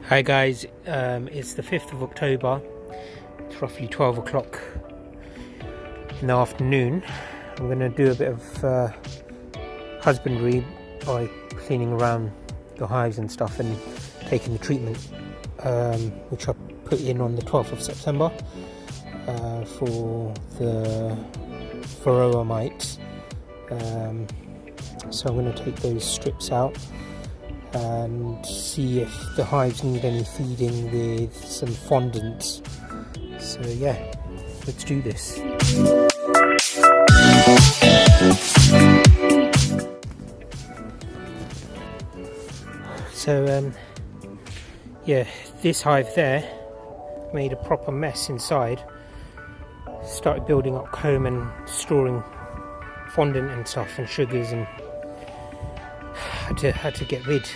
Hi guys, it's the 5th of October, it's roughly 12 o'clock in the afternoon. I'm going to do a bit of husbandry by cleaning around the hives and stuff and taking the treatment which I put in on the 12th of September for the varroa mites. So I'm going to take those strips out and see if the hives need any feeding with some fondants. So yeah, let's do this. So yeah, this hive there made a proper mess inside. Started building up comb and storing fondant and stuff and sugars, and had to get rid